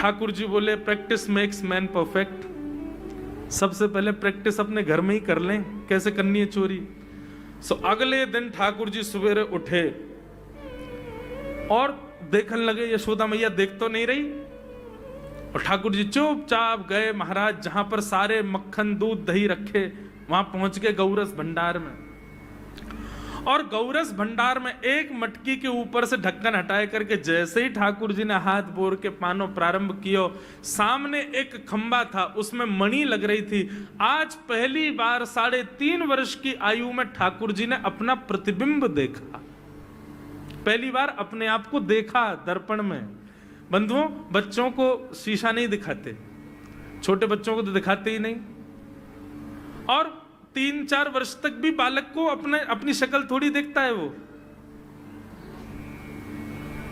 ठाकुर जी बोले practice makes man perfect. सबसे पहले प्रैक्टिस अपने घर में ही कर लें कैसे करनी है चोरी। सो अगले दिन ठाकुर जी सवेरे उठे और देखने लगे यशोदा मैया देख तो नहीं रही, और ठाकुर जी चुपचाप गए महाराज जहां पर सारे मक्खन दूध दही रखे, वहां पहुंच गए गौरस भंडार में। और गौरस भंडार में एक मटकी के ऊपर से ढक्कन हटाए करके जैसे ही ठाकुर जी ने हाथ बोर के पानो प्रारंभ किया, सामने एक खंबा था, उसमें मणि लग रही थी। आज पहली बार 3.5 वर्ष की आयु में ठाकुर जी ने अपना प्रतिबिंब देखा, पहली बार अपने आप को देखा दर्पण में। बंधुओं, बच्चों को शीशा नहीं दिखाते, छोटे बच्चों को तो दिखाते ही नहीं, और 3-4 वर्ष तक भी बालक को अपनी शक्ल थोड़ी देखता है वो।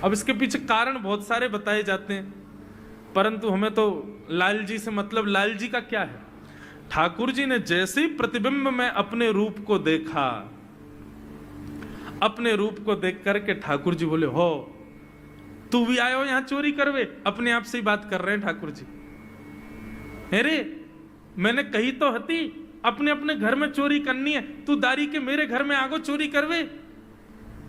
अब इसके पीछे कारण बहुत सारे बताए जाते हैं, परंतु हमें तो लाल जी से मतलब, लाल जी का क्या है। ठाकुर जी ने जैसे ही प्रतिबिंब में अपने रूप को देखा, अपने रूप को देख करके ठाकुर जी बोले, हो तू भी आयो यहां चोरी करवे। अपने आप से ही बात कर रहे हैं ठाकुर जी। अरे मैंने कही तो हती अपने अपने घर में चोरी करनी है, तू दारी के मेरे घर में आगो चोरी करवे।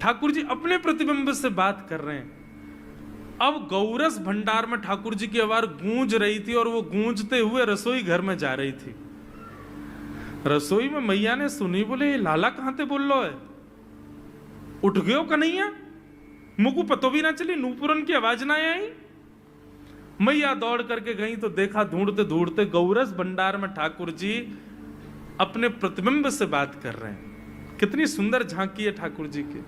ठाकुर जी अपने प्रतिबिंब से बात कर रहे हैं। अब गौरस भंडार में ठाकुर जी की आवाज गूंज रही थी, और वो गूंजते हुए रसोई घर में जा रही थी। रसोई में मैया ने सुनी, बोले लाला कहां ते बोल लो है, उठ गयो कन्हैया, मुझको पतो भी ना चली, नूपुरन की आवाज ना आई। मैया दौड़ करके गई तो देखा ढूंढते ढूंढते गौरस भंडार में ठाकुर जी अपने प्रतिबिंब से बात कर रहे हैं। कितनी सुंदर झांकी है ठाकुर जी की।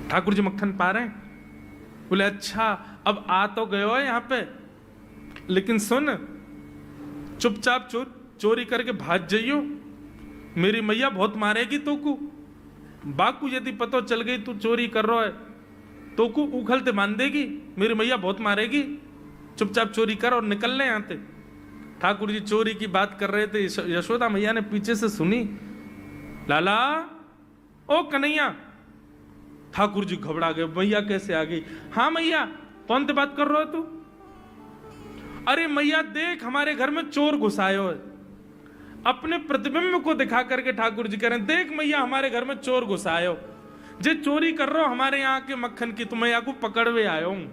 ठाकुर जी मक्खन पा रहे हैं। बोले अच्छा अब आ तो गए हो यहां पे, लेकिन सुन चुपचाप चोरी करके भाग जाइयो, मेरी मैया बहुत मारेगी तो को। बाकू यदि पतो चल गई तू चोरी कर रहा है तो को उखलते मान देगी, मेरी मैया बहुत मारेगी। चुपचाप चोरी कर और निकल ले यहां से। ठाकुर जी चोरी की बात कर रहे थे, यशोदा मैया ने पीछे से सुनी, लाला ओ कन्हैया। ठाकुर जी घबरा गए, मैया कैसे आ गई। हाँ मैया, कौन से बात कर रहे हो तू। अरे मैया देख हमारे घर में चोर घुसायो है। अपने प्रतिबिंब को दिखा करके ठाकुर जी कह रहे हैं, देख मैया हमारे घर में चोर घुसायो, जे चोरी कर रहे हो हमारे यहाँ के मक्खन की, तुम्हें यहाँ को पकड़वे आयो हूं।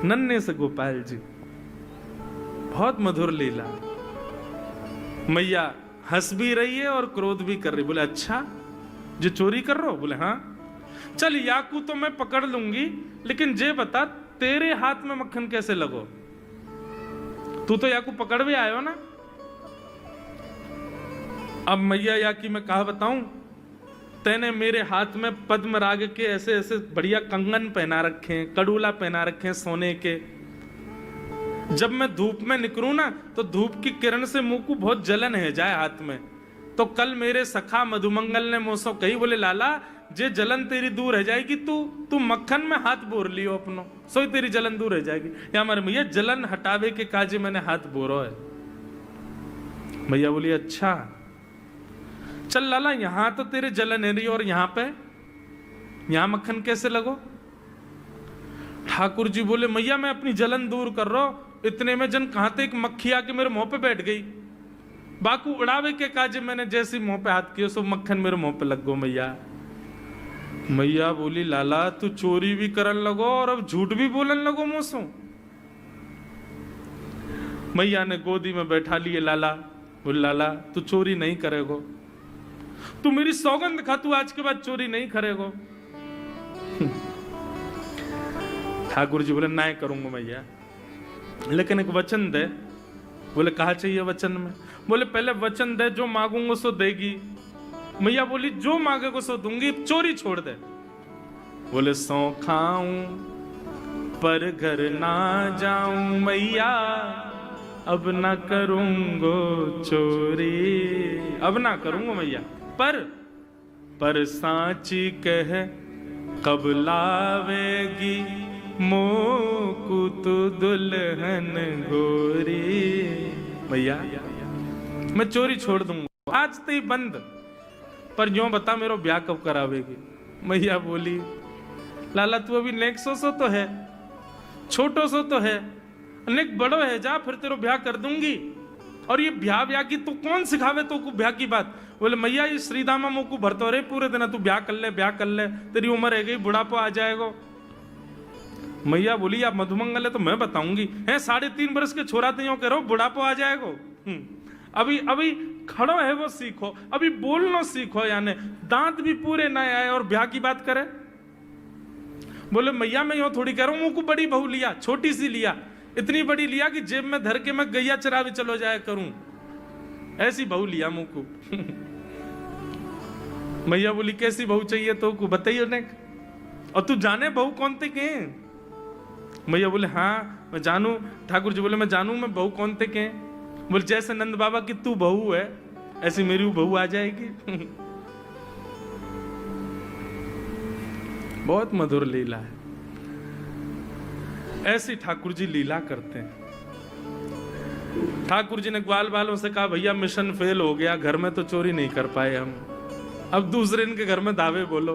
नन्हे से गोपाल जी, बहुत मधुर लीला। मैया हंस भी रही है और क्रोध भी कर रही। बोले अच्छा जो चोरी कर रहे हो। बोले हाँ। चल याकू तो मैं पकड़ लूंगी, लेकिन जे बता तेरे हाथ में मक्खन कैसे लगो, तू तो याकू पकड़ भी आयो ना। अब मैया याकी मैं कहा बताऊं, तेने मेरे हाथ में पद्म राग के ऐसे ऐसे बढ़िया कंगन पहना रखे हैं, कड़ूला पहना रखे हैं सोने के। जब मैं धूप में निकलूं ना तो धूप की किरण से मुंह को बहुत जलन है जाए हाथ में। तो कल मेरे सखा मधुमंगल ने मुझसे कही, बोले लाला जे जलन तेरी दूर रह जाएगी, तू मक्खन में हाथ बोर लियो अपनो, सोई तेरी जलन दूर रह जाएगी। या हमारे मैया जलन हटावे के काजे मैंने हाथ बोरो है। मैया बोली अच्छा चल लाला, यहां तो तेरे जलन है रही और यहां मक्खन कैसे लगो। ठाकुर जी बोले मैया मैं अपनी जलन दूर कर रहा हूं। इतने में जन कहां थे एक मक्खी आके मेरे मुंह पे बैठ गई। बाकू उड़ावे के काजे मैंने जैसे मुंह पे हाथ किया सो मक्खन मेरे मुंह पे लग गो। मैया बोली लाला तू चोरी भी करन लगो और अब झूठ भी बोलन लगो मुझसे। मैया ने गोदी में बैठा लिए लाला। बोले लाला तू चोरी नहीं करेगो, तू मेरी सौगंध खा, तू आज के बाद चोरी नहीं करेगो। ठाकुर जी बोले ना करूंगा मैया, लेकिन एक वचन दे। बोले कहा चाहिए वचन में। बोले पहले वचन दे, जो मांगूंगा सो देगी। मैया बोली जो मांगेगा सो दूंगी, चोरी छोड़ दे। बोले सौ खाऊं पर घर ना जाऊं मैया, अब ना करूंगो चोरी। अब ना करूंगा मैया, पर सांची कह कब लावेगी मोकू तू दुल्हन गोरी। भैया मैं चोरी छोड़ दूंगा, आज तो ही बंद, पर जो बता मेरा ब्याह कब करावेगी। मैया बोली लाला तू अभी नेक्सो सो तो है, छोटो सो तो है, अनेक बड़ो है, जा फिर तेरो ब्याह कर दूंगी। और ये ब्याह की तू कौन सिखावे तो को ब्याह की बात? बोले मैया ये श्रीदामा मोकू भरतो रे पूरे दिन, तू ब्याह कर ले, तेरी उम्र है गई, बुढ़ापा आ जाएगा। मैया बोली आप मधुमंगल है तो मैं बताऊंगी, है 3.5 बरस के छोरा तो यूं करो बुढ़ापा आ जाएगा। अभी अभी खड़ो है वो सीखो, अभी बोलना सीखो, यानी दांत भी पूरे ना आए और ब्याह की बात करे। बोले मैया मैं यूं थोड़ी कह रहा हूं, मुझको बड़ी बहू लिया, छोटी सी लिया, इतनी बड़ी लिया कि जेब में धर के मैं गैया चरावे चलो जाया करूं, ऐसी बहू लिया मुझको। मैया बोली कैसी बहू चाहिए तो को बताइए ने, और तू जाने बहू कौन थे के? मैया बोले हाँ मैं जानू। ठाकुर जी बोले मैं जानू, मैं बहू कौन थे के? बोले जैसे नंद बाबा की तू बहू है ऐसी मेरी बहू आ जाएगी। बहुत मधुर लीला है, ऐसी ठाकुर जी लीला करते हैं। ठाकुर जी ने ग्वाल बालों से कहा भैया मिशन फेल हो गया, घर में तो चोरी नहीं कर पाए हम, अब दूसरे इनके घर में दावे बोलो।